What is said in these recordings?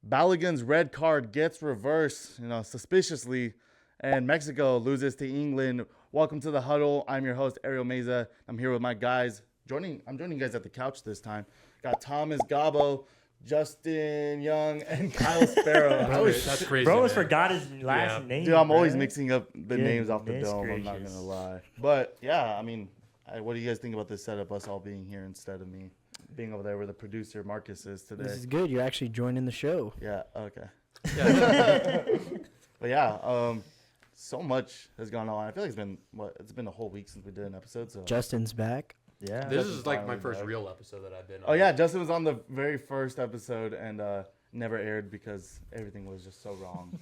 Balogun's red card gets reversed, suspiciously, and Mexico loses to England. Welcome to the Huddle. I'm your host, Ariel Meza. I'm here with my guys. I'm joining you guys at the couch this time. Got Thomas Gobbo, Justin Young, and Kyle Sparrow. That's crazy. Bro, man. forgot his last name. Dude, I'm always bruh. mixing up the names off the Goodness dome. I'm not gracious. going to lie. But, yeah, I mean, what do you guys think about this setup, us all being here instead of me being over there where the producer Marcus is today? This is good. You're actually joining the show. Yeah, okay. Yeah. But, yeah, so much has gone on. I feel like it's been a whole week since we did an episode. So Justin's back. Yeah. This is like my finally first back. real episode that I've been on. Oh, yeah, Justin was on the very first episode and never aired because everything was just so wrong.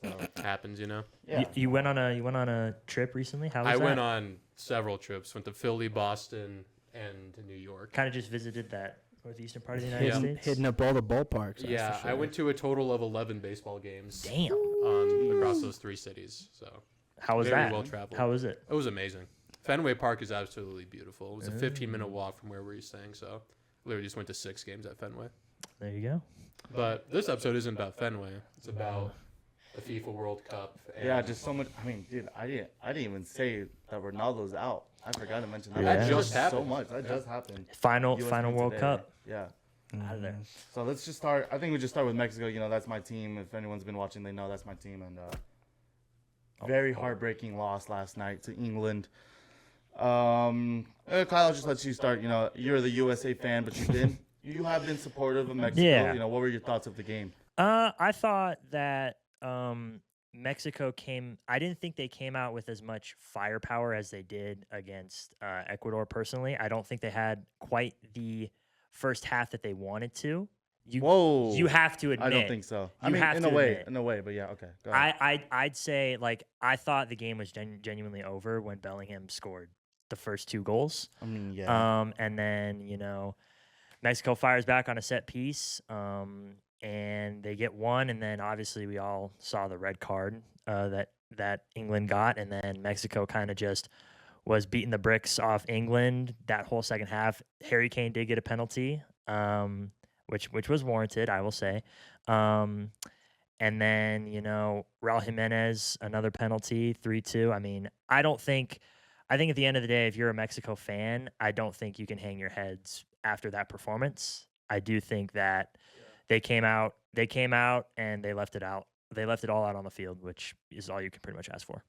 So, It happens, you know. yeah. You went on a trip recently. How was I that? went on several trips. Went to Philly, Boston, and to New York. Kind of just visited that northeastern part of the United Yeah. States. Hitting up all the ballparks. that's Yeah, for sure. I went to a total of 11 baseball games Damn. across those three cities. So How was very that? well traveled. How was it? It was amazing. Fenway Park is absolutely beautiful. It was a 15-minute walk from where we were staying, so literally just went to 6 games at Fenway. There you go. But this episode isn't about Fenway. It's about the FIFA World Cup. And Yeah, just so much. I mean, dude, I didn't even say that Ronaldo's out. I forgot to mention that. Yeah. That just so happened. much. That just happened. Final US final win World today. Cup. Yeah. Out of there. So let's just start. I think we just start with Mexico. That's my team. If anyone's been watching, they know that's my team. And very heartbreaking loss last night to England. Kyle, I'll just let you start. You're the USA fan, but you have been supportive of Mexico. Yeah. What were your thoughts of the game? I thought that Mexico came. I didn't think they came out with as much firepower as they did against Ecuador. Personally, I don't think they had quite the first half that they wanted to. Whoa. You have to admit. I don't think so. I You mean, have in to a way, admit. but yeah, okay. Go ahead. I'd say I thought the game was genuinely over when Bellingham scored the first 2 goals. I mean, yeah. And then Mexico fires back on a set piece. And they get one, and then obviously we all saw the red card that England got, and then Mexico kind of just was beating the bricks off England that whole second half. Harry Kane did get a penalty, which was warranted, I will say. And then Raul Jimenez, another penalty, 3-2. I mean, I think at the end of the day, if you're a Mexico fan, I don't think you can hang your heads after that performance. I do think that they came out and they left it out. They left it all out on the field, which is all you can pretty much ask for.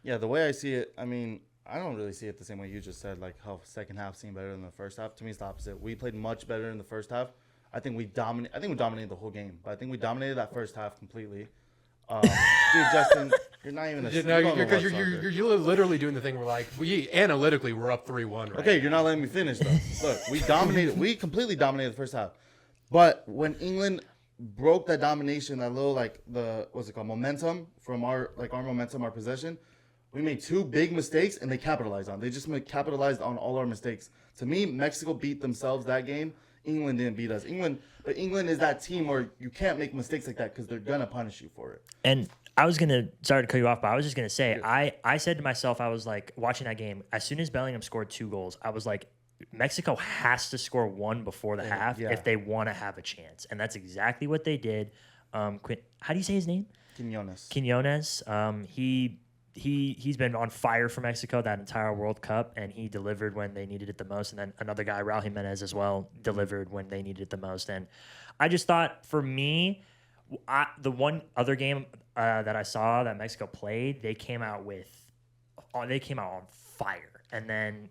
Yeah, the way I see it, I mean, I don't really see it the same way you just said, like how second half seemed better than the first half. To me, it's the opposite. We played much better in the first half. I think we dominated the whole game, but I think we dominated that first half completely. Dude, Justin, you're not even a No, you don't know because watch you're literally doing the thing where we analytically we're up 3-1. Right? Okay, you're not letting me finish though. Look, we completely dominated the first half. But when England broke that domination, that little momentum from our momentum, our possession, we made 2 big mistakes and they capitalized on. They just capitalized on all our mistakes. To me, Mexico beat themselves that game. England didn't beat us. But England is that team where you can't make mistakes like that because they're gonna punish you for it. And I was sorry to cut you off, but I was just gonna say, I said to myself, I was like watching that game. As soon as Bellingham scored 2 goals, I was like, Mexico has to score 1 before the half if they want to have a chance, and that's exactly what they did. How do you say his name? Quinones. He's been on fire for Mexico that entire World Cup, and he delivered when they needed it the most. And then another guy, Raul Jimenez, as well, delivered when they needed it the most. And I just thought, for me, the one other game that I saw that Mexico played, they came out on fire, and then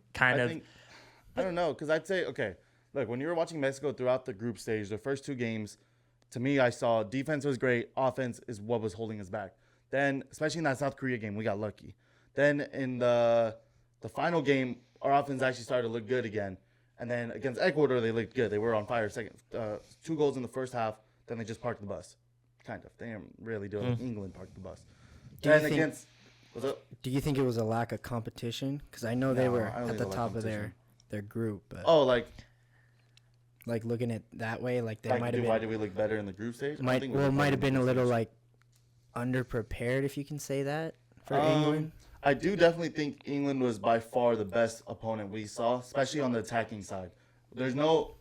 I don't know, because I'd say, okay, look, when you were watching Mexico throughout the group stage, the first 2 games, to me, I saw defense was great, offense is what was holding us back. Then, especially in that South Korea game, we got lucky. Then in the final game, our offense actually started to look good again. And then against Ecuador, they looked good. They were on fire. 2 goals in the first half, then they just parked the bus. Kind of. They didn't really do it. England parked the bus. Do you think it was a lack of competition? Because I know they were at the top of their group. But like looking at that way, like they might have been. Why did we look better in the group stage? Might have been a little like underprepared, if you can say that, for England. I do definitely think England was by far the best opponent we saw, especially on the attacking side. There's no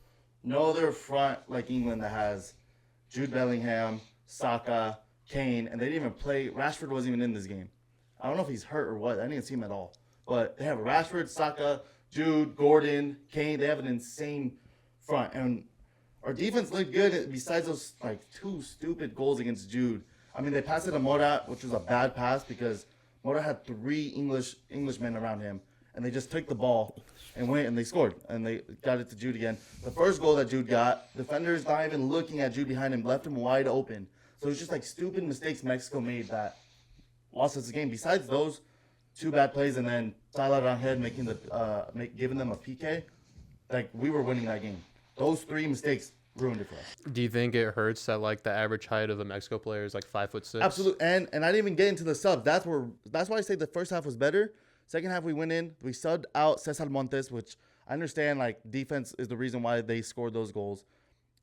other front like England that has Jude Bellingham, Saka, Kane, and they didn't even play. Rashford wasn't even in this game. I don't know if he's hurt or what. I didn't see him at all. But they have Rashford, Saka, Jude, Gordon, Kane. They have an insane front. And our defense looked good besides those like 2 stupid goals against Jude. I mean, they passed it to Mora, which was a bad pass because Mora had 3 Englishmen around him. And they just took the ball and went and they scored. And they got it to Jude again. The first goal that Jude got, defenders not even looking at Jude behind him, left him wide open. So it's just like stupid mistakes Mexico made that lost us the game. Besides those 2 bad plays and then Tyler Rangel making giving them a PK, like we were winning that game. Those 3 mistakes ruined it for us. Do you think it hurts that like the average height of the Mexico player is like 5'6"? Absolutely. And I didn't even get into the subs. That's why I say the first half was better. Second half we went in. We subbed out Cesar Montes, which I understand like defense is the reason why they scored those goals.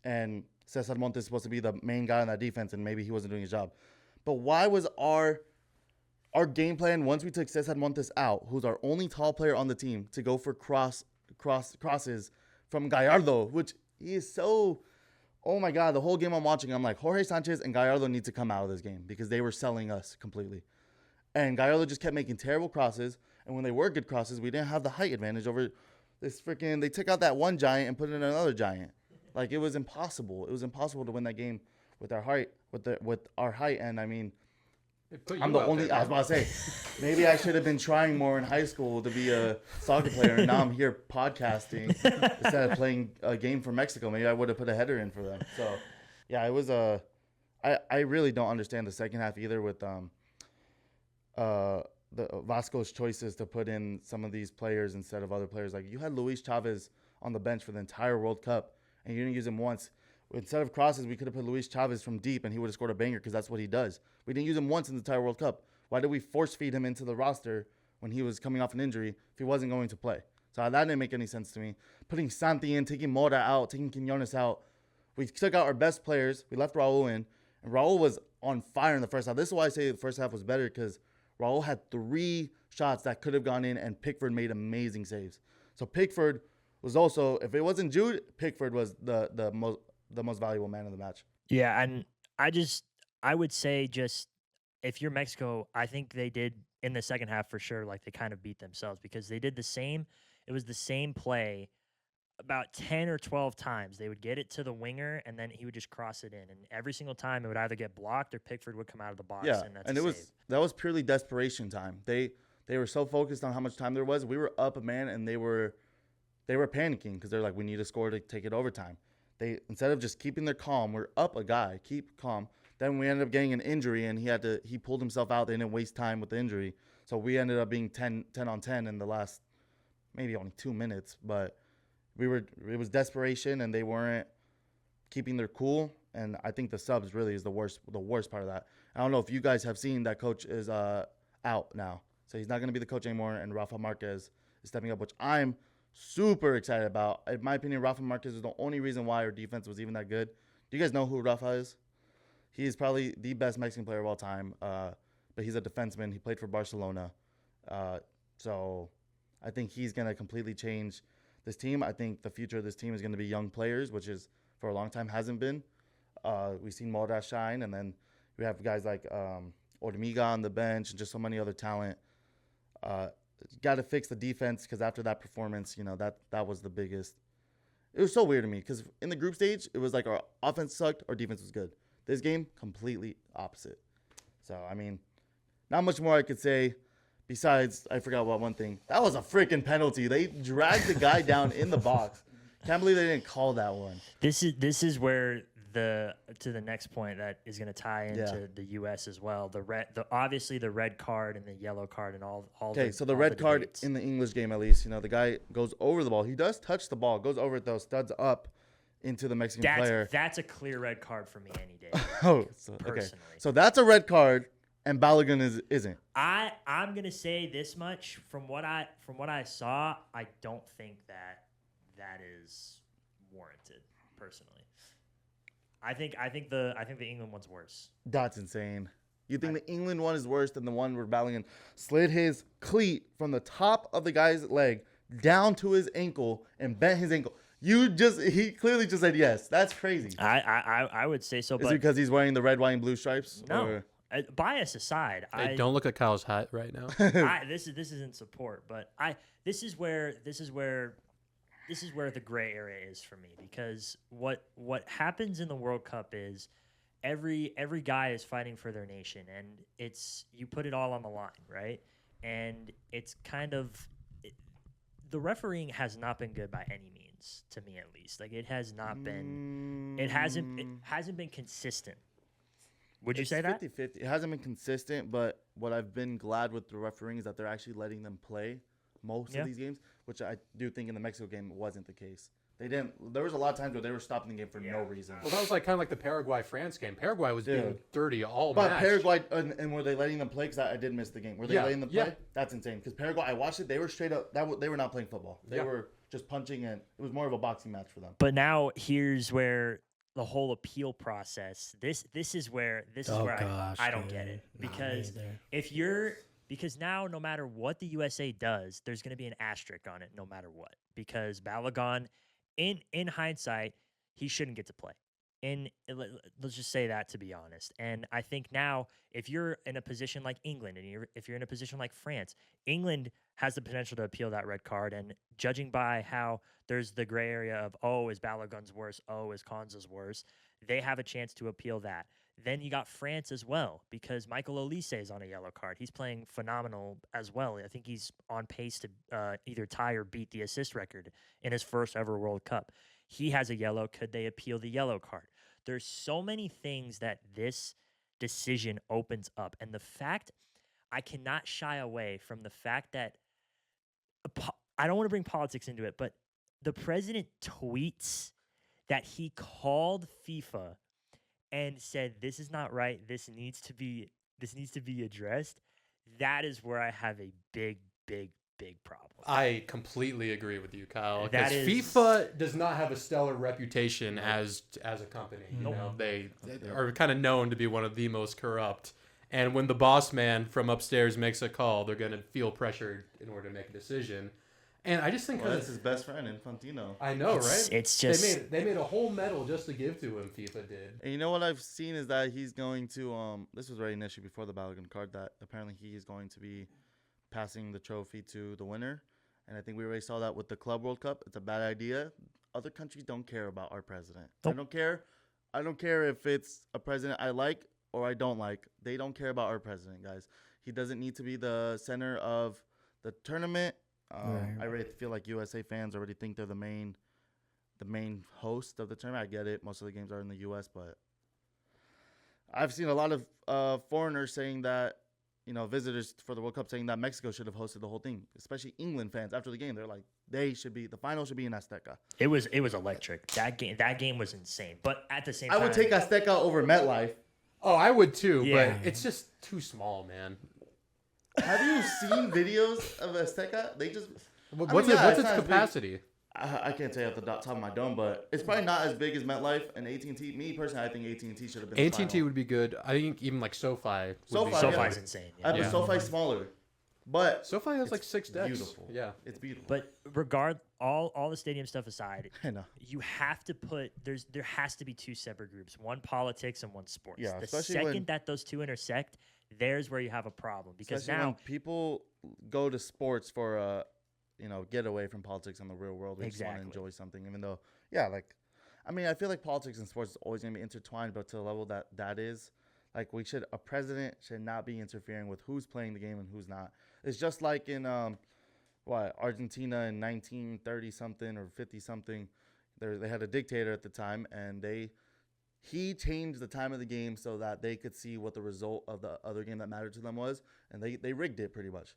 And Cesar Montes is supposed to be the main guy on that defense, and maybe he wasn't doing his job. But why was our game plan once we took Cesar Montes out, who's our only tall player on the team, to go for crosses from Gallardo, which he is so, oh my God, the whole game I'm watching, I'm like, Jorge Sanchez and Gallardo need to come out of this game because they were selling us completely. And Gallardo just kept making terrible crosses, and when they were good crosses, we didn't have the height advantage over this freaking, they took out that one giant and put in another giant. Like, it was impossible. It was impossible to win that game with our height, with our height, and I mean, I'm the only. I was about to say, maybe I should have been trying more in high school to be a soccer player, and now I'm here podcasting instead of playing a game for Mexico. Maybe I would have put a header in for them. So, yeah, it was a. I really don't understand the second half either with the Vasco's choices to put in some of these players instead of other players. Like you had Luis Chavez on the bench for the entire World Cup, and you didn't use him once. Instead of crosses, we could have put Luis Chavez from deep, and he would have scored a banger because that's what he does. We didn't use him once in the entire World Cup. Why did we force feed him into the roster when he was coming off an injury if he wasn't going to play? So that didn't make any sense to me. Putting Santi in, taking Mora out, taking Quinones out. We took out our best players. We left Raul in, and Raul was on fire in the first half. This is why I say the first half was better because Raul had 3 shots that could have gone in, and Pickford made amazing saves. So Pickford was also, if it wasn't Jude, Pickford was the most valuable man of the match. Yeah, and I would say just if you're Mexico, I think they did in the second half for sure, like they kind of beat themselves because they did the same. It was the same play about 10 or 12 times. They would get it to the winger, and then he would just cross it in. And every single time it would either get blocked or Pickford would come out of the box. Yeah, and that was purely desperation time. They were so focused on how much time there was. We were up a man, and they were panicking because they're like, we need to score to take it overtime. They, instead of just keeping their calm, we're up a guy, keep calm. Then we ended up getting an injury, and he pulled himself out. They didn't waste time with the injury. So we ended up being 10 on 10 in the last maybe only 2 minutes. But it was desperation, and they weren't keeping their cool. And I think the subs really is the worst part of that. I don't know if you guys have seen that coach is out now. So he's not going to be the coach anymore, and Rafa Marquez is stepping up, which I'm super excited about. In my opinion, Rafa Marquez is the only reason why our defense was even that good. Do you guys know who Rafa is? He is probably the best Mexican player of all time, but he's a defenseman. He played for Barcelona. So I think he's going to completely change this team. I think the future of this team is going to be young players, which is for a long time hasn't been. We've seen Mora shine, and then we have guys like Ormiga on the bench and just so many other talent. Got to fix the defense because after that performance, that was the biggest. It was so weird to me because in the group stage, it was like our offense sucked, our defense was good. This game, completely opposite. So, I mean, not much more I could say besides I forgot about one thing. That was a freaking penalty. They dragged the guy down in the box. Can't believe they didn't call that one. This is where to the next point that is going to tie into the U.S. as well. Obviously the red card and the yellow card and all. Okay, so the red card in the English game at least, the guy goes over the ball. He does touch the ball, goes over it though, studs up into the Mexican player. That's a clear red card for me any day. Okay. So that's a red card, and Balogun isn't. I'm gonna say this much from what I saw. I don't think that is warranted personally. I think the England one's worse. That's insane. You think the England one is worse than the one where Balogun slid his cleat from the top of the guy's leg down to his ankle and bent his ankle? He clearly just said yes. That's crazy. I would say so. Is it because he's wearing the red, white, and blue stripes? No. Or? Bias aside, Hey, don't look at Kyle's hat right now. This isn't support, but this is where the gray area is for me, because what happens in the World Cup is every guy is fighting for their nation, and you put it all on the line, right? And it's kind of the refereeing has not been good by any means, to me at least. Like, it has not been. It hasn't been consistent. Would you say that? 50-50. It hasn't been consistent, but what I've been glad with the refereeing is that they're actually letting them play most of these games, which I do think in the Mexico game wasn't the case. They didn't. There was a lot of times where they were stopping the game for no reason. Well, that was kind of like the Paraguay-France game. Paraguay was being dirty all match. But Paraguay, and were they letting them play? Because I did miss the game. Were they letting them play? That's insane. Because Paraguay, I watched it. They were straight up. They were not playing football. They were just punching, and it was more of a boxing match for them. But now here's where the whole appeal process. This is where I don't get it, because because now no matter what the USA does, there's going to be an asterisk on it no matter what, because Balogun, in hindsight, he shouldn't get to play. Let's just say that, to be honest. And I think now, if you're in a position like England, and if you're in a position like France, England has the potential to appeal that red card. And judging by how there's the gray area of, oh, is Balogun's worse? Oh, is Konza's worse? They have a chance to appeal that. Then you got France as well, because Michael Olise is on a yellow card. He's playing phenomenal as well. I think he's on pace to either tie or beat the assist record in his first ever World Cup. He has a yellow. Could they appeal the yellow card? There's so many things that this decision opens up. And the fact, I cannot shy away from the fact that, I don't want to bring politics into it, but the president tweets that he called FIFA and said, this is not right, this needs to be addressed. That is where I have a big problem. I completely agree with you, Kyle. Because FIFA does not have a stellar reputation as a company. You know, they are kind of known to be one of the most corrupt. And when the boss man from upstairs makes a call, they're going to feel pressured in order to make a decision. And I just think that's his best friend, Infantino. I know, right? It's just they made a whole medal just to give to him. FIFA did. And you know what I've seen is that he's going to this was already an issue before the Balogun card, that apparently he is going to be passing the trophy to the winner. And I think we already saw that with the Club World Cup. It's a bad idea. Other countries don't care about our president. Nope. I don't care if it's a president I like or I don't like. They don't care about our president, guys. He doesn't need to be the center of the tournament. I really feel like USA fans already think they're the main host of the tournament. I get it. Most of the games are in the US, but I've seen a lot of foreigners saying that, visitors for the World Cup saying that Mexico should have hosted the whole thing, especially England fans. After the game, they're like, the final should be in Azteca. It was electric. That game was insane. But at the same time, I would take Azteca over MetLife. Oh, I would too, but it's just too small, man. Have you seen videos of Azteca? They just what's its capacity? I can't tell you off the top of my dome, but it's probably not as big as MetLife and AT&T. Me personally, I think AT&T should have been. AT&T would be good. I think even like SoFi. SoFi's insane. Yeah. I think SoFi's smaller, but SoFi has like 6 decks. Beautiful. Yeah, it's beautiful. But all the stadium stuff aside, I know you have to put there has to be 2 separate groups: one politics and one sports. Yeah, the second that those 2 intersect, there's where you have a problem, because especially now when people go to sports for get away from politics in the real world. We just want to enjoy something, even though, I feel like politics and sports is always going to be intertwined, but to the level that is, like, a president should not be interfering with who's playing the game and who's not. It's just like in, Argentina in 1930 something or 50 something, they had a dictator at the time, and he changed the time of the game so that they could see what the result of the other game that mattered to them was, and they rigged it pretty much.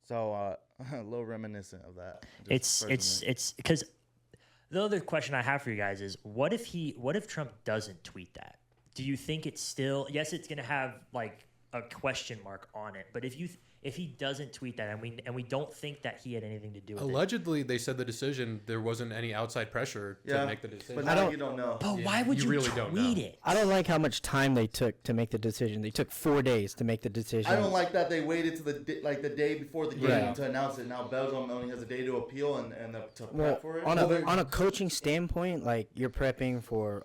So a little reminiscent of that. It's because the other question I have for you guys is, what if Trump doesn't tweet that? Do you think it's still, yes, it's going to have like a question mark on it, but if if he doesn't tweet that, and we don't think that he had anything to do with Allegedly, they said the decision, there wasn't any outside pressure to make the decision. But now you don't know. But why would you really tweet it? I don't like how much time they took to make the decision. They took 4 days to make the decision. I don't like that they waited to the day before the game to announce it. Now Belgium only has a day to appeal and to prep for it. On a coaching standpoint, like you're prepping for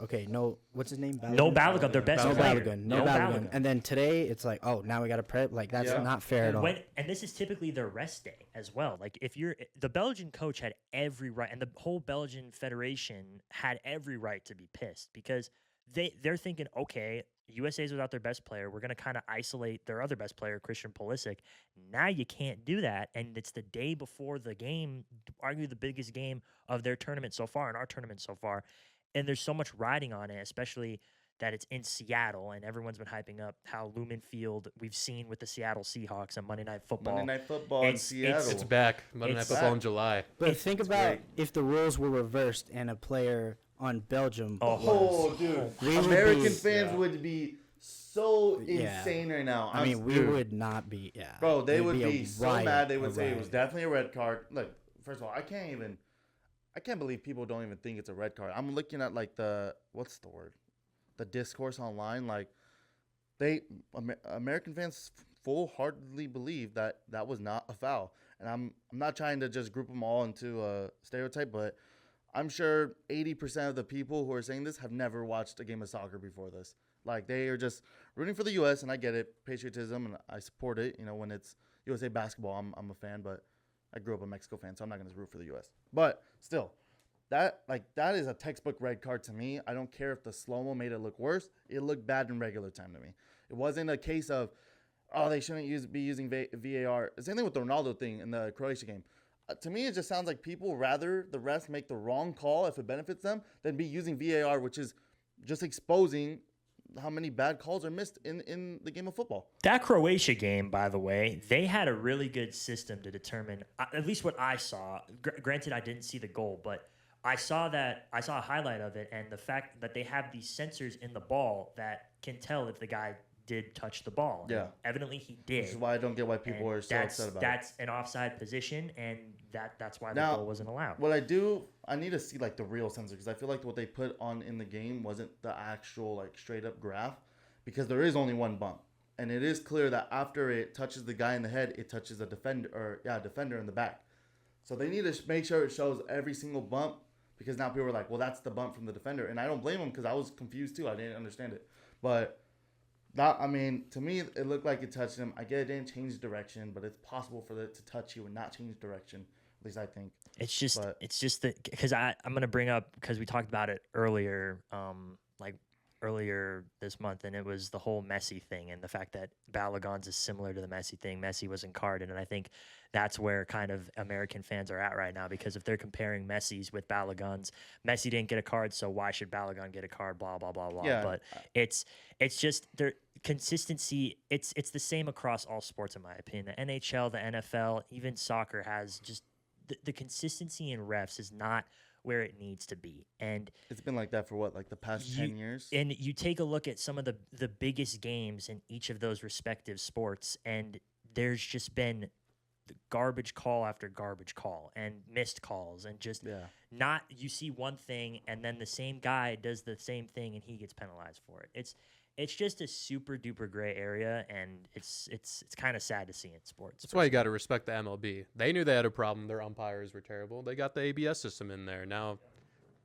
what's his name? No Balogun, their best player. No Balogun. And then today it's like, oh, now we got to prep. Like that's not fair at all. And this is typically their rest day as well. Like if the Belgian coach had every right, and the whole Belgian Federation had every right to be pissed because they're thinking, okay, USA's without their best player. We're going to kind of isolate their other best player, Christian Pulisic. Now you can't do that, and it's the day before the game, arguably the biggest game of their tournament so far, and our tournament so far, and there's so much riding on it, especially that it's in Seattle, and everyone's been hyping up how Lumen Field we've seen with the Seattle Seahawks on Monday Night Football. Monday Night Football in Seattle. It's back. Monday Night Football in July. But think about if the rules were reversed and a player on Belgium. Dude. American fans would be so insane right now. I mean, we would not be. Yeah. Bro, they would be so mad. They would say it was definitely a red card. Look, first of all, I can't believe people don't even think it's a red card. I'm looking at like what's the word? The discourse online. Like American fans full-heartedly believe that was not a foul. And I'm not trying to just group them all into a stereotype, but I'm sure 80% of the people who are saying this have never watched a game of soccer before this. Like, they are just rooting for the U.S., and I get it, patriotism, and I support it. You know, when it's USA basketball, I'm a fan, but I grew up a Mexico fan, so I'm not going to root for the U.S. But still, that is a textbook red card to me. I don't care if the slow-mo made it look worse. It looked bad in regular time to me. It wasn't a case of, they shouldn't be using VAR. Same thing with the Ronaldo thing in the Croatia game. To me, it just sounds like people rather the refs make the wrong call if it benefits them than be using VAR, which is just exposing how many bad calls are missed in the game of football. That Croatia game, by the way, they had a really good system to determine, at least what I saw. Granted, I didn't see the goal, but I saw a highlight of it, and the fact that they have these sensors in the ball that can tell if the guy did touch the ball. Yeah. And evidently he did. This is why I don't get why people are so upset about it. That's an offside position, and that's why the goal wasn't allowed. What I need to see like the real sensor, because I feel like what they put on in the game wasn't the actual like straight up graph, because there is only one bump. And it is clear that after it touches the guy in the head, it touches a defender in the back. So they need to make sure it shows every single bump, because now people are like, well, that's the bump from the defender. And I don't blame them, because I was confused too. I didn't understand it. But to me, it looked like it touched him. I get it didn't change direction, but it's possible for it to touch you and not change direction. At least I think. It's just that, because I'm going to bring up, because we talked about it earlier, earlier this month, and it was the whole Messi thing and the fact that Balogun's is similar to the Messi thing. Messi wasn't carded, and I think that's where kind of American fans are at right now, because if they're comparing Messi's with Balogun's, Messi didn't get a card, so why should Balogun get a card, blah, blah, blah, blah. Yeah. But it's just their consistency. It's the same across all sports, in my opinion. The NHL, the NFL, even soccer has just the consistency in refs is not where it needs to be. And it's been like that for what, like the past 10 years? And you take a look at some of the biggest games in each of those respective sports, and there's just been garbage call after garbage call and missed calls, and just not, you see one thing and then the same guy does the same thing and he gets penalized for it. It's just a super duper gray area, and it's kind of sad to see in sports. That's why you got to respect the MLB. They knew they had a problem. Their umpires were terrible. They got the ABS system in there. Now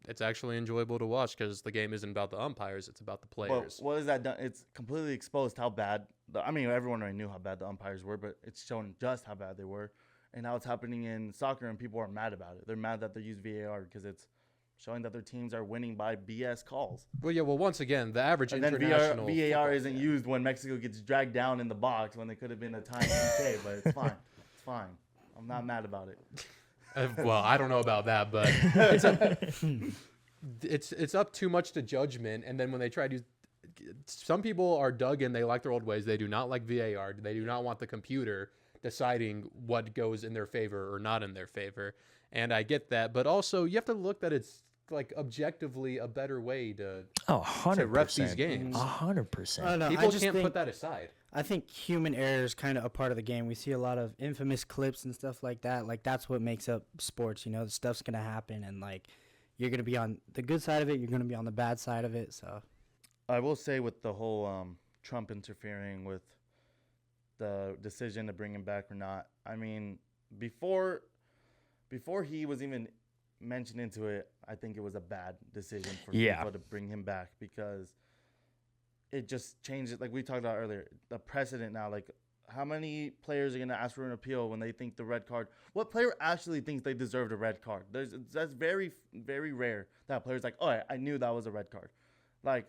it's actually enjoyable to watch, because the game isn't about the umpires. It's about the players. Well, what has that done? It's completely exposed how bad. Everyone already knew how bad the umpires were, but it's shown just how bad they were. And now it's happening in soccer, and people are mad about it. They're mad that they use VAR because it's showing that their teams are winning by BS calls. Well, once again, the average and international... then VAR isn't used when Mexico gets dragged down in the box when they could have been a time PK, but it's fine. It's fine. I'm not mad about it. Well, I don't know about that, but it's up too much to judgment. And then when they try to... Some people are dug in. They like their old ways. They do not like VAR. They do not want the computer deciding what goes in their favor or not in their favor. And I get that. But also, you have to look that it's like objectively a better way to 100% ref these games. 100%. People can't put that aside. I think human error is kind of a part of the game. We see a lot of infamous clips and stuff like that. Like, that's what makes up sports. The stuff's gonna happen, and like, you're gonna be on the good side of it. You're gonna be on the bad side of it. So, I will say with the whole Trump interfering with the decision to bring him back or not. I mean, before he was even mentioned into it, I think it was a bad decision for FIFA to bring him back because it just changes, like we talked about earlier, the precedent now. Like, how many players are going to ask for an appeal when they think the red card? What player actually thinks they deserved a red card? That's very, very rare that a player's like, oh, I knew that was a red card. Like,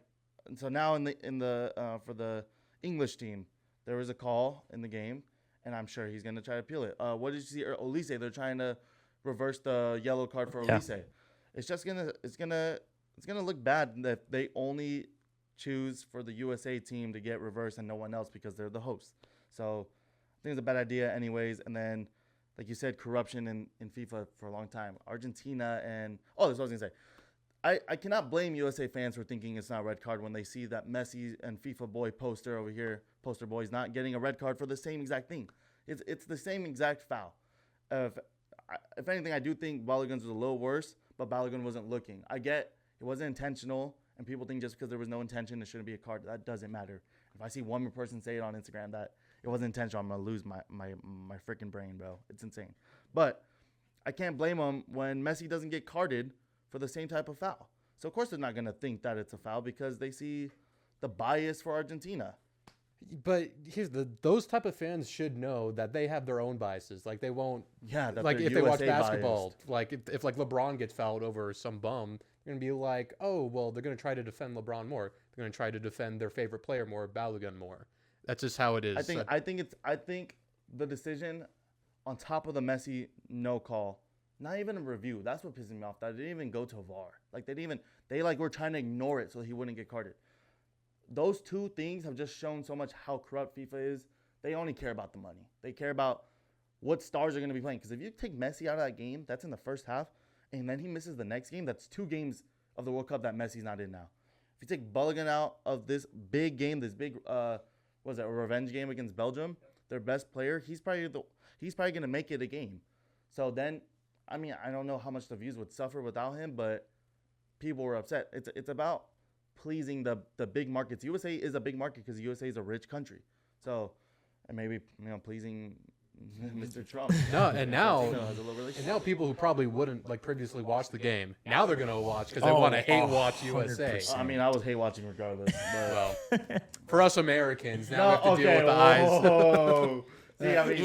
and so now for the English team, there was a call in the game, and I'm sure he's going to try to appeal it. What did you see? Olise, they're trying to reverse the yellow card for Olise. It's just it's gonna look bad that they only choose for the USA team to get reversed and no one else because they're the host. So I think it's a bad idea anyways. And then, like you said, corruption in FIFA for a long time. Argentina and – that's what I was going to say. I cannot blame USA fans for thinking it's not a red card when they see that Messi and FIFA boy poster over here, poster boy, is not getting a red card for the same exact thing. It's the same exact foul. If anything, I do think Balogun's was a little worse, but Balogun wasn't looking. I get it wasn't intentional, and people think just because there was no intention, it shouldn't be a card. That doesn't matter. If I see one more person say it on Instagram that it wasn't intentional, I'm going to lose my freaking brain, bro. It's insane. But I can't blame him when Messi doesn't get carded for the same type of foul. So, of course, they're not going to think that it's a foul because they see the bias for Argentina. But those type of fans should know that they have their own biases. Like, they won't. Yeah, like if USA they watch basketball, biased. Like if like LeBron gets fouled over some bum, they're gonna be like, oh well, they're gonna try to defend LeBron more. They're gonna try to defend their favorite player more, Balogun more. That's just how it is. I think the decision on top of the Messi no call, not even a review. That's what pisses me off. That it didn't even go to a VAR. Like they were trying to ignore it so he wouldn't get carded. Those two things have just shown so much how corrupt FIFA is. They only care about the money. They care about what stars are going to be playing. Because if you take Messi out of that game, that's in the first half, and then he misses the next game, that's 2 games of the World Cup that Messi's not in now. If you take Balogun out of this big game, this big, a revenge game against Belgium, their best player, he's probably going to make it a game. So then, I mean, I don't know how much the views would suffer without him, but people were upset. It's about pleasing the big markets. USA is a big market because USA is a rich country. So, and maybe pleasing Mr. Trump. No, and now people who probably wouldn't like previously watch the game, now they're gonna watch because they want to hate watch USA. I mean, I was hate watching regardless. But. Well, for us Americans, now we have to deal with the eyes. See, I mean,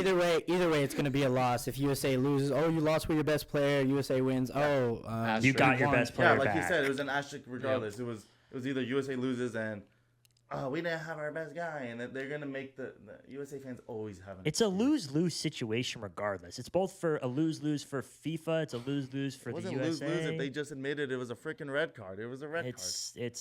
either way, it's going to be a loss. If USA loses, you lost with your best player. USA wins, you got your best player back. Like you said, it was an asterisk regardless. Yep. It was either USA loses and we didn't have our best guy, and they're gonna make the USA fans always have. It's a lose-lose situation regardless. It's both for a lose-lose for FIFA. It's a lose-lose for the USA. It wasn't lose-lose if they just admitted it was a freaking red card. It was a red card.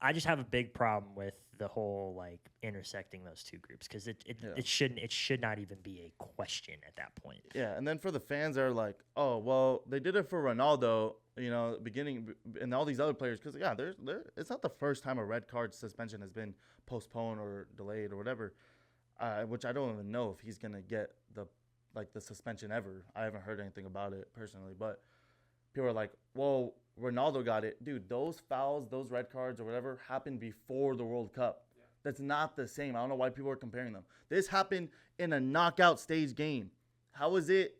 I just have a big problem with the whole like intersecting those two groups because it should not even be a question at that point. Yeah, and then for the fans that are like, oh well, they did it for Ronaldo, beginning, and all these other players because it's not the first time a red card suspension has been postponed or delayed or whatever, which I don't even know if he's gonna get the suspension ever. I haven't heard anything about it personally, but people are like, well, Ronaldo got it. Dude, those fouls, those red cards or whatever happened before the World Cup. Yeah. That's not the same. I don't know why people are comparing them. This happened in a knockout stage game. How is it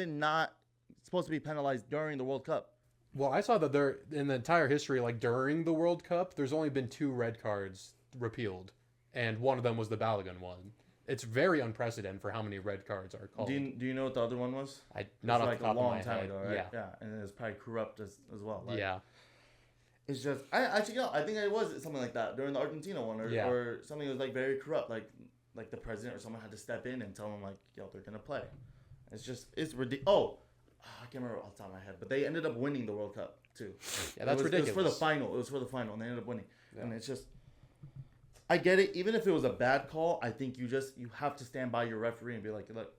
not supposed to be penalized during the World Cup? Well, I saw that there in the entire history, like during the World Cup, there's only been 2 red cards repealed, and one of them was the Balogun one. It's very unprecedented for how many red cards are called. Do you know what the other one was? Not off the top of my head. Ago, right? Yeah, and it was probably corrupt as well. Like, yeah. It's just I think it was something like that during the Argentina one, or something that was like very corrupt, like the president or someone had to step in and tell them like, they're gonna play. It's ridiculous. I can't remember off the top of my head, but they ended up winning the World Cup too. Yeah, that's ridiculous. It was for the final, and they ended up winning. Yeah. And it's just. I get it. Even if it was a bad call, I think you have to stand by your referee and be like, look,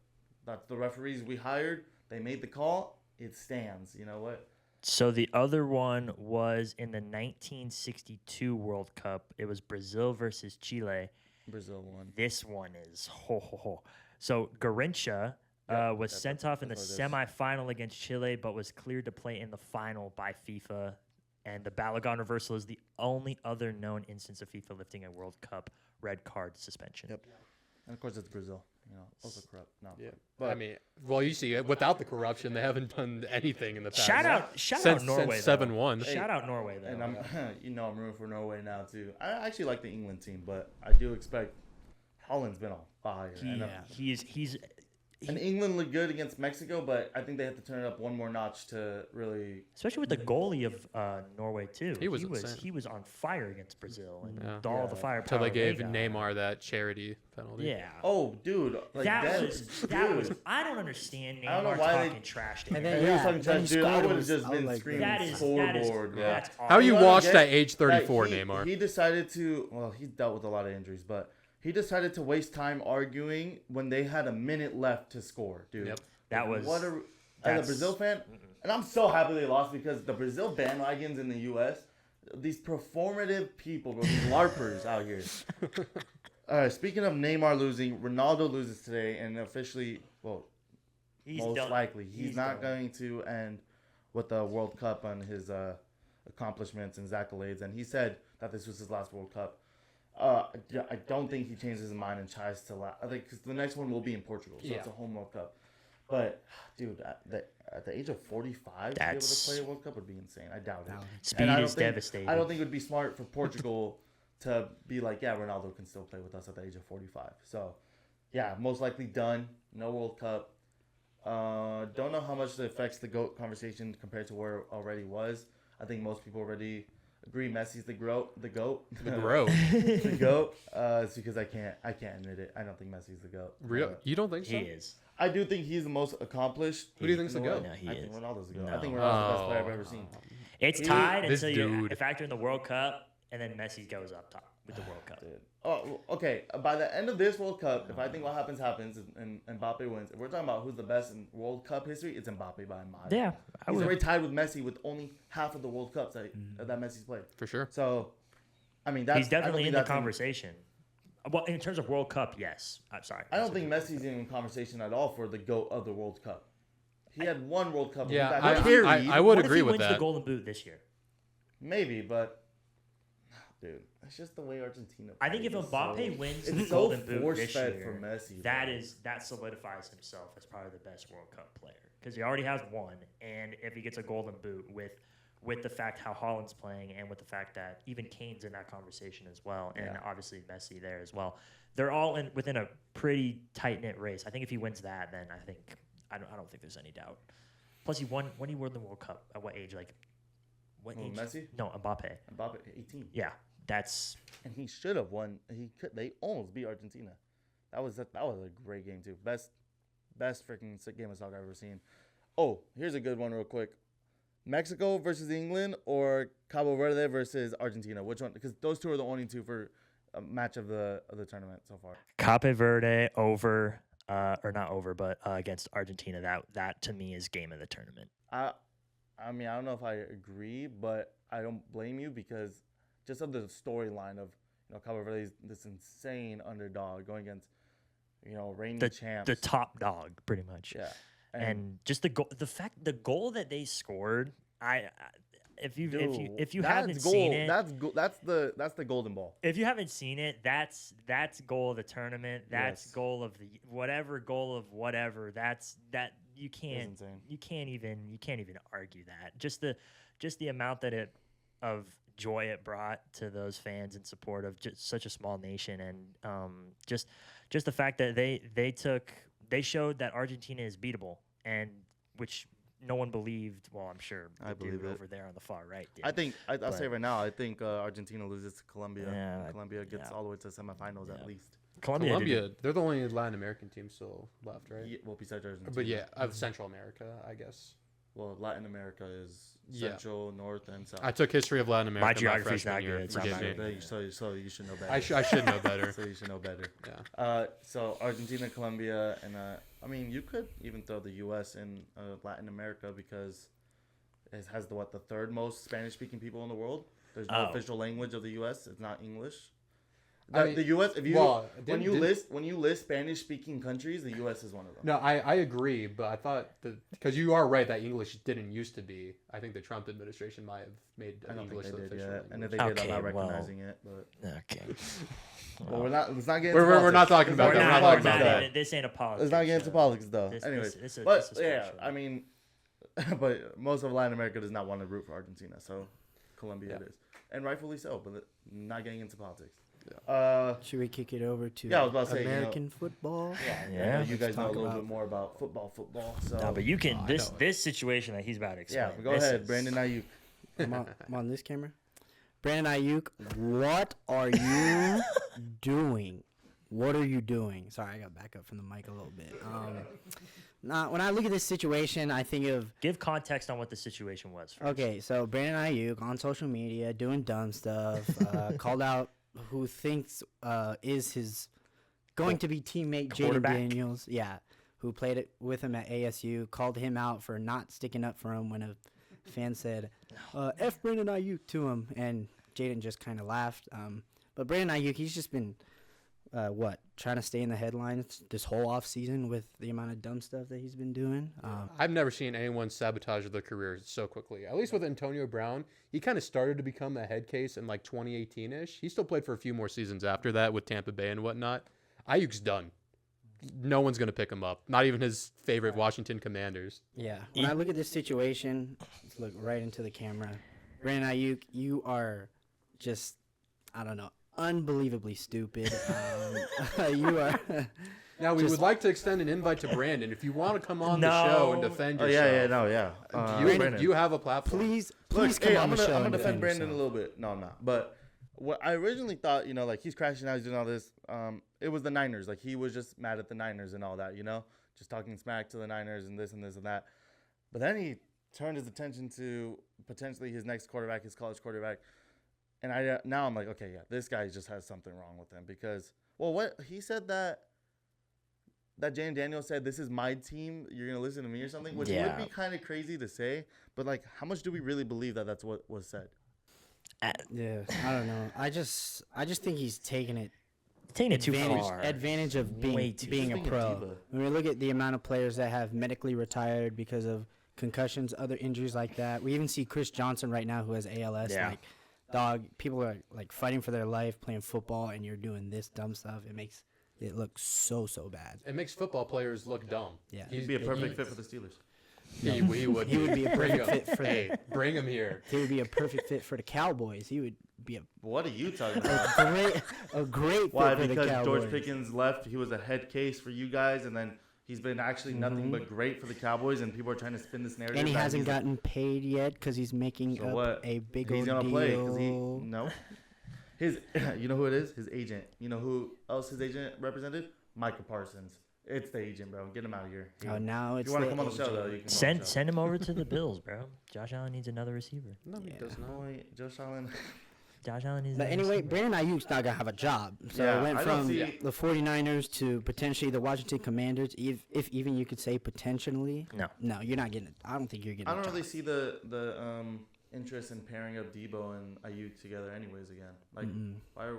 that's the referees we hired. They made the call. It stands. You know what? So the other one was in the 1962 World Cup. It was Brazil versus Chile. Brazil won. This one is ho ho ho. So Garrincha was sent off in the semifinal against Chile, but was cleared to play in the final by FIFA. And the Balogun reversal is the only other known instance of FIFA lifting a World Cup red card suspension. Yep. And of course, it's Brazil. Also corrupt. No. Yeah. But I mean, well, you see, without the corruption, they haven't done anything in the past. Shout out Norway. Since 7-1. Shout out Norway, though. And I'm rooting for Norway now too. I actually like the England team, but I do expect Holland's been on fire. And England looked good against Mexico, but I think they have to turn it up one more notch to really. Especially with the goalie of Norway too. He was on fire against Brazil and all the firepower. Until they gave Neymar that charity penalty. Yeah. Oh, dude, like that was. I don't understand Neymar I don't know why talking trash to me. And then, he was talking trash, dude. I would have just I was been like, screaming scoreboard. That's How you watched at age Like, 34, Neymar? He decided to. Well, he's dealt with a lot of injuries, but he decided to waste time arguing when they had a minute left to score, dude. Yep. That was. As a Brazil fan, and I'm so happy they lost because the Brazil bandwagons in the U.S., these performative people, bro, these LARPers out here. All right, speaking of Neymar losing, Ronaldo loses today, and officially, well, most likely, he's not going to end with the World Cup on his accomplishments and his accolades, and he said that this was his last World Cup. I don't think he changes his mind and tries to. I think because the next one will be in Portugal, so it's a home World Cup. But, dude, at the age of 45, to be able to play a World Cup would be insane. I doubt it. Speed is devastating. I don't think it would be smart for Portugal to be like, yeah, Ronaldo can still play with us at the age of 45. So, yeah, most likely done. No World Cup. Don't know how much it affects the GOAT conversation compared to where it already was. I think most people already agree Messi's the GOAT. The GOAT. The GOAT. It's because I can't admit it. I don't think Messi's the GOAT. Real? You don't think so? He is. I do think he's the most accomplished. Who do you think's the GOAT? No, I think Ronaldo's the GOAT. I think Ronaldo's the best player I've ever seen. It's tied until you factor in the World Cup, and then Messi goes up top with the World Cup. Dude. Oh, okay. By the end of this World Cup, if I think what happens, and Mbappe wins, if we're talking about who's the best in World Cup history, it's Mbappe by a mile. Yeah. He's already tied with Messi with only half of the World Cups that Messi's played. For sure. So, I mean, he's definitely in the conversation. Well, in terms of World Cup, yes. I'm sorry. I don't think Messi's in conversation at all for the GOAT of the World Cup. He had one World Cup. Yeah, I would agree with that. What if he wins the Golden Boot this year? Maybe, but dude, it's just the way Argentina plays. I think if Mbappe wins the it's Golden so Boot this force-fed year, for Messi, that solidifies himself as probably the best World Cup player because he already has one, and if he gets a Golden Boot with the fact how Holland's playing and with the fact that even Kane's in that conversation as well, and obviously Messi there as well, they're all within a pretty tight knit race. I think if he wins that, then I don't think there's any doubt. Plus, he won when he won the World Cup at what age? Like what age? Messi? No, Mbappe. Mbappe, 18. Yeah, that's. And he should have won. They almost beat Argentina. That was a great game too. Best freaking game of soccer I've ever seen. Oh, here's a good one real quick. Mexico versus England or Cabo Verde versus Argentina? Which one? Because those two are the only two for a match of the tournament so far. Cabo Verde over, or not over, but against Argentina. That to me is game of the tournament. I mean, I don't know if I agree, but I don't blame you because just of the storyline of Cabo Verde is this insane underdog going against reigning champs, the top dog, pretty much. Yeah. And just the goal that they scored, if you haven't seen it, that's the golden ball. If you haven't seen it, that's goal of the tournament. That's goal of the goal of whatever. That you can't even argue that. Just the amount of joy it brought to those fans in support of just such a small nation, and just the fact that they showed that Argentina is beatable, and which no one believed. Well, I'm sure I believe it over there on the far right did. I think I'll say right now. I think Argentina loses to Colombia. Yeah, Colombia gets all the way to semifinals at least. Colombia, they're the only Latin American team still left, right? Yeah, well, besides Argentina. But of Central America, I guess. Well, Latin America is Central, North, and South. I took history of Latin America. My geography's not good. So you should know better. I should know better. So you should know better. Yeah. So Argentina, Colombia, and I mean you could even throw the U.S. in Latin America because has the third most Spanish-speaking people in the world. There's no official language of the U.S. It's not English. The U.S. If you when you list Spanish-speaking countries, the U.S. is one of them. No, I agree, but I thought because you are right that English didn't used to be. I think the Trump administration might have made English the official language. And if they did, I'm not recognizing it. But okay. Well, let's not get. We're not talking about that. This ain't a politics. Let's not get into politics though. Anyways, I mean, but most of Latin America does not want to root for Argentina, so Colombia it is, and rightfully so. But not getting into politics. Should we kick it over to I was about to say, American football? Yeah. You guys know a little bit more about football. So no, but you can this situation that he's about to explain. Yeah, go ahead, Brandon Ayuk. I'm on this camera. Brandon Ayuk, what are you doing? What are you doing? Sorry, I got back up from the mic a little bit. When I look at this situation, I think of... Give context on what the situation was first. Okay, so Brandon Ayuk on social media doing dumb stuff, called out who thinks is his going to be teammate Jaden Daniels, who played it with him at ASU, called him out for not sticking up for him when a fan said, F Brandon Ayuk to him, and Jaden just kind of laughed. But Brandon Ayuk, he's just been, trying to stay in the headlines this whole offseason with the amount of dumb stuff that he's been doing. I've never seen anyone sabotage their career so quickly. At least with Antonio Brown, he kind of started to become a head case in like 2018-ish. He still played for a few more seasons after that with Tampa Bay and whatnot. Ayuk's done. No one's going to pick him up. Not even his favorite Washington Commanders. Yeah. When I look at this situation, let's look right into the camera. Brandon Ayuk, you are just, I don't know, unbelievably stupid. You are. Now, we would like to extend an invite to Brandon. If you want to come on the show and defend yourself. You have a platform. Please come on the show. I'm going to defend Brandon a little bit. No, I'm not. But what I originally thought, like he's crashing out, he's doing all this. It was the Niners. Like he was just mad at the Niners and all that, just talking smack to the Niners and this and this and that. But then he turned his attention to potentially his next quarterback, his college quarterback. And now I'm like, okay, this guy just has something wrong with him because, what he said that Jaden Daniels said, this is my team, you're going to listen to me or something, which would be kind of crazy to say. But, like, how much do we really believe that that's what was said? Yeah, I don't know. I just think he's taking it too far. Advantage of being a pro. When we look at the amount of players that have medically retired because of concussions, other injuries like that. We even see Chris Johnson right now who has ALS. Yeah. Like, dog, people are, like, fighting for their life, playing football, and you're doing this dumb stuff. It makes it look so bad. It makes football players look dumb. Yeah. He'd be a perfect fit for the Steelers. He would. He would be a perfect fit for bring him here. He would be a perfect fit for the Cowboys. He would be What are you talking about? a great Why? fit for the Because Cowboys. George Pickens left. He was a head case for you guys, and then he's been actually nothing but great for the Cowboys, and people are trying to spin this narrative. And he hasn't gotten paid yet because he's making a big old deal. He's gonna play because you know who it is? His agent. You know who else his agent represented? Micah Parsons. It's the agent, bro. Get him out of here. Now it's if you want to come on the show, though, you can send him over to the Bills, bro. Josh Allen needs another receiver. No, he does not. Josh Allen. Josh Allen needs. But anyway, Brandon Ayuk's not gonna have a job. So it went from the 49ers to potentially the Washington Commanders. If even you could say potentially. No, you're not getting it. I don't think you're getting. I don't really see the interest in pairing up Debo and Ayuk together, anyways. Again, like why?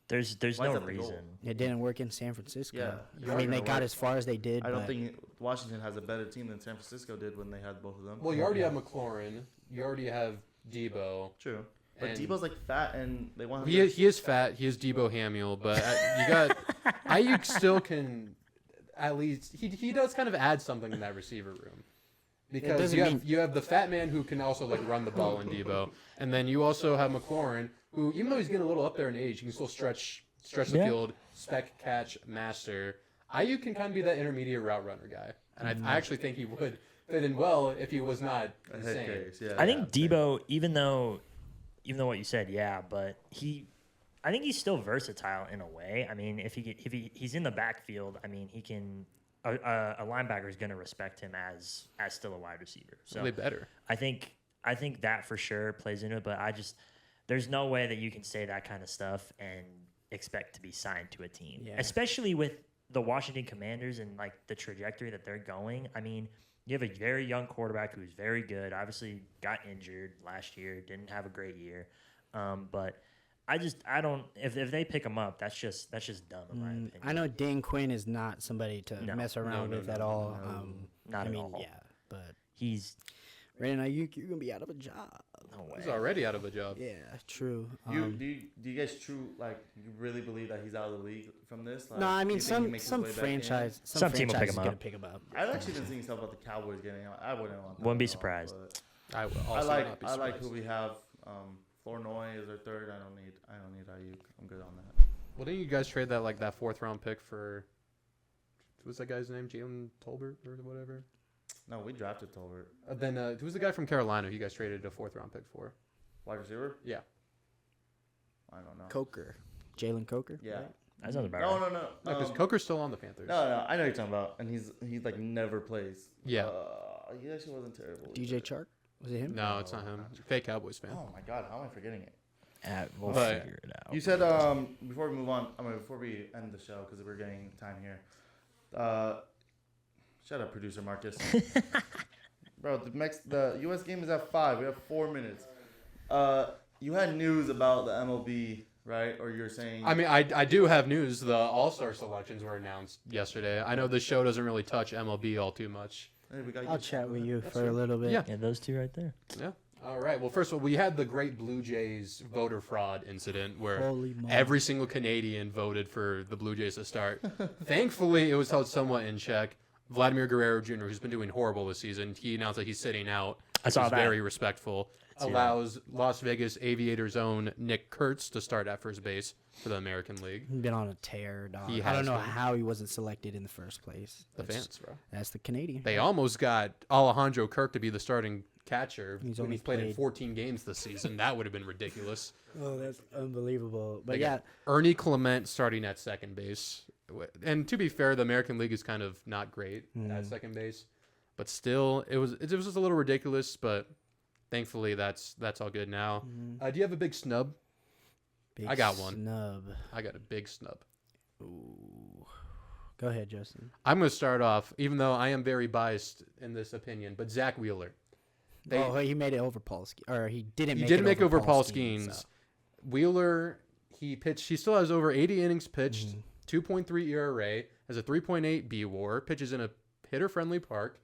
There's no reason. It didn't work in San Francisco. Yeah, I mean they got as far as they did. I don't think Washington has a better team than San Francisco did when they had both of them. Well, you already have McLaurin. You already have Debo. True. But Debo's like fat, and they want. He is fat. He is Debo Hamill, but you got Ayuk still can at least he does kind of add something in that receiver room because you have the fat man who can also like run the ball in Debo, and then you also have McLaurin who, even though he's getting a little up there in age, he can still stretch the field, spec catch master. Ayuk can kind of be that intermediate route runner guy, and I actually think he would fit in well if he was not insane. I think Debo, even though what you said, but I think he's still versatile in a way. I mean, if he's in the backfield, I mean, he can. A linebacker is going to respect him as still a wide receiver. So they better. I think that for sure plays into it. But there's no way that you can say that kind of stuff and expect to be signed to a team, especially with the Washington Commanders and like the trajectory that they're going. I mean, You have a very young quarterback who's very good. Obviously, got injured last year. Didn't have a great year. But I don't. If they pick him up, that's just dumb in my opinion. I know Dan Quinn is not somebody to mess around with at all. Not at all. Yeah, but he's Brandon Ayuk, you're gonna be out of a job. No way. He's already out of a job. Yeah, true. Do you guys you really believe that he's out of the league from this? Like, No, I mean some franchise, Some team will pick him is gonna up. pick him up. I've actually been seeing stuff about the Cowboys getting out. I wouldn't want. Wouldn't be surprised. I would I also like not be I like surprised. who we have. Flournoy is our third. I don't need Ayuk. I'm good on that. Well, didn't you guys trade that 4th round pick for? What was that guy's name? Jalen Tolbert or whatever. No, we drafted Tolbert. Then who's the guy from Carolina? You guys traded a 4th round pick for? Wide receiver? Yeah. I don't know. Coker, Jalen Coker. Yeah. right? That sounds about No, right. no. Because Coker's still on the Panthers. No. I know what you're talking about, and he's like never plays. Yeah. He actually wasn't terrible. DJ Chark. Was it him? No, it's not him. Fake Cowboys fan. Oh my God, how am I forgetting it? We'll But- figure it out. You said before we move on, before we end the show because we're getting time here. Shut up, producer Marcus. Bro, the U.S. game is at 5. We have 4 minutes. You had news about the MLB, right? Or you're saying? I mean, I do have news. The All-Star selections were announced yesterday. I know this show doesn't really touch MLB all too much. Hey, we got I'll chat with you for true. a little bit. Yeah. Yeah, those two right there. Yeah. All right. Well, first of all, we had the great Blue Jays voter fraud incident where Holy moly. every single Canadian voted for the Blue Jays to start. Thankfully, it was held somewhat in check. Vladimir Guerrero Jr., who's been doing horrible this season, he announced that he's sitting out. I saw which is that. very respectful. Allows Las Vegas Aviators' own Nick Kurtz to start at first base for the American League. He's been on a tear, dog. He I don't has know been. how he wasn't selected in the first place. The That's- fans, bro. That's the Canadian. They almost got Alejandro Kirk to be the starting catcher He's when only he's played in played- 14 games this season. That would have been ridiculous. Oh, that's unbelievable. But They yeah, got Ernie Clement starting at second base. And to be fair, the American League is kind of not great at second base. But still, it was just a little ridiculous, but thankfully that's all good now. Do you have a big snub? big I got one. snub. I got a big snub. Ooh. Go ahead, Justin. I'm going to start off, even though I am very biased in this opinion, but Zach Wheeler. He made it over Paul Skeens. Or he didn't He make didn't it make over Paul Skeens, Skeens. so. Wheeler, he still has over 80 innings pitched, 2.3 ERA, has a 3.8 B WAR, pitches in a hitter-friendly park.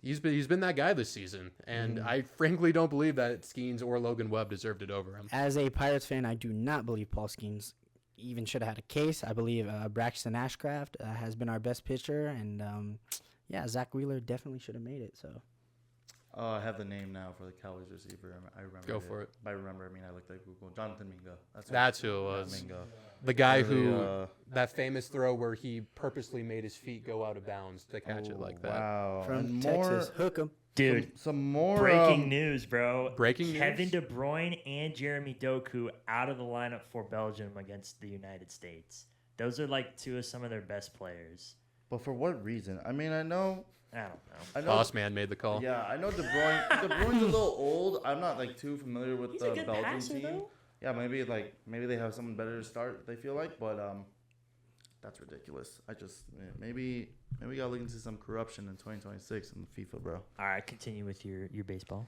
He's been that guy this season, and I frankly don't believe that Skeens or Logan Webb deserved it over him. As a Pirates fan, I do not believe Paul Skeens even should have had a case. I believe Braxton Ashcraft has been our best pitcher, and Zach Wheeler definitely should have made it. So I have the name now for the Cowboys receiver. I remember. Go for it. By remember, I mean I looked at Google. Jonathan Mingo. That's who it was. Mingo. The guy Really, who that famous throw where he purposely made his feet go out of bounds to catch it like that. Wow. from And Texas, hook 'em. Dude, Some more breaking news, bro. Breaking Kevin news? De Bruyne and Jeremy Doku out of the lineup for Belgium against the United States. Those are like two of some of their best players. But for what reason? I mean, I know. I don't know. I know. Boss man made the call. Yeah, I know De Bruyne. De Bruyne's a little old. I'm not like too familiar with He's the a good Belgian passer, team. though. Yeah, maybe they have someone better to start. They feel like, but that's ridiculous. Maybe we gotta look into some corruption in 2026 in FIFA, bro. All right, continue with your baseball.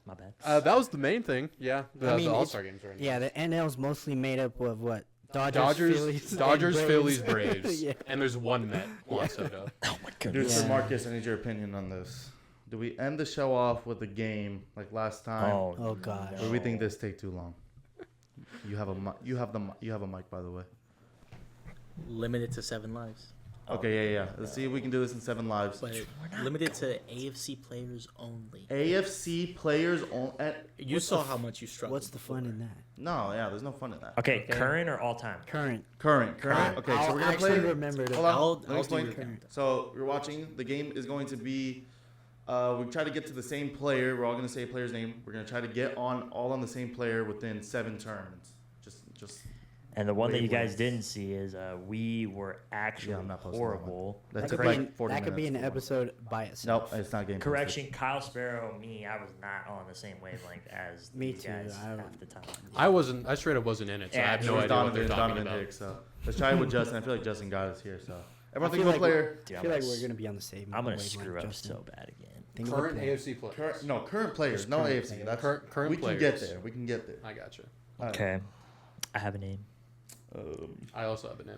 My bad. That was the main thing. Yeah, the mean, All-Star games right now. Yeah, the NL's mostly made up of what? Dodgers, Phillies, Phillies, and Braves, Yeah. and there's one Met, Juan Soto. Oh my Dude, goodness. for Marcus, I need your opinion on this. Do we end the show off with a game like last time? Oh gosh. Or do we think this take too long? You have a mic, by the way. Limited to 7 lives, Okay, yeah. Let's see if we can do this in 7 lives. but limited to AFC players only. AFC players on. You saw how much you struggled. What's the fun in that? No, yeah, there's no fun in that. Okay, current or all time? Current. Current. Okay, so we're gonna play. remember to. Hold on. I'll Let me do explain. your count. So you're watching. The game is going to be. We try to get to the same player. We're all gonna say a player's name. We're gonna try to get all on the same player within 7 turns. Just. And the one that you guys Wavelengths. didn't see is we were actually I'm not posting that one. horrible. That That took could, be, like 40 that could be an minutes. episode by Nope, itself. it's not game. Correction, Kyle Sparrow, me, I was not on the same wavelength as Me you too, guys I don't- half the time. I straight up wasn't in it, so I have Yeah, no It was idea what they're talking Donovan about. Dick, so let's try it with Justin. I feel like Justin got us here, so Everyone thinks of a player. Dude, I feel like we're gonna be on the same. I'm gonna wavelength, screw up Justin. so bad again. Think of a Current player. AFC players. Current players. No current AFC. players. That's Current we can players. get there. We can get there. I gotcha. All right. Okay, I have a name. I also have a name.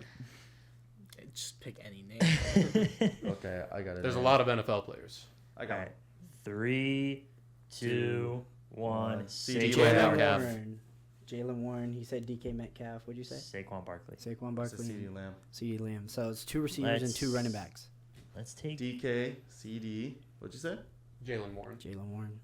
Just pick any name. Okay, I got it. There's a lot of NFL players. I got All it. right, 3, 2, 1. CD DK Lamb. Metcalf. Jalen Warren. He said DK Metcalf. What'd you say? Saquon Barkley. Saquon It's a Barkley. CD Lamb. CeeDee Lamb. So it's 2 receivers and 2 running backs. Let's take. DK, CD. What'd you say? Jalen Warren. Jalen Warren.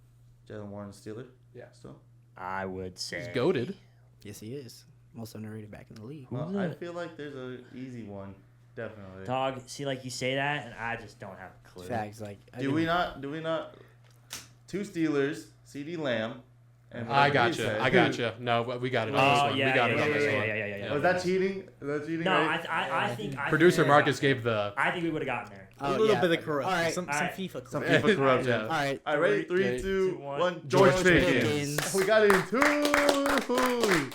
Jalen Warren, Steeler. Yeah. Still. I would say. He's goated. Yes, he is. Most underrated back in the league. Who's I it? feel like there's an easy one. Definitely. Dog. See, like you say that, and I just don't have a clue. Facts. Like, Do we not? 2 Steelers, CD Lamb. And I whatever he gotcha. said. I gotcha. No, we got it on this Oh one. yeah, We got yeah, it on yeah, this yeah, one. yeah, yeah. Was that cheating? Is that cheating? No, right? I think. Producer we would've Marcus gotten gave the. there. I think we would have gotten there. A little bit of corruption. All right. Some All right. FIFA Some corruption. FIFA corruption. Yeah. All right. All right, ready? 3, Three, 2, 2, 1. George George Pickens. Pickens. We got it in 2.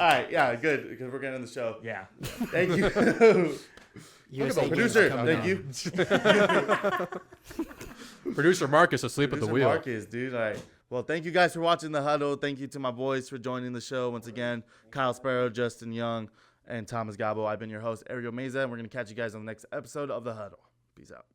All right, yeah, good, because we're getting the show. Yeah. Thank you. USA Producer, games coming thank up. you. Producer Marcus asleep at the Producer wheel. Marcus, dude. All right. Well, thank you guys for watching the Huddle. Thank you to my boys for joining the show once again. Kyle Sparrow, Justin Young, and Thomas Gobbo. I've been your host, Ariel Meza, and we're going to catch you guys on the next episode of the Huddle. Peace out.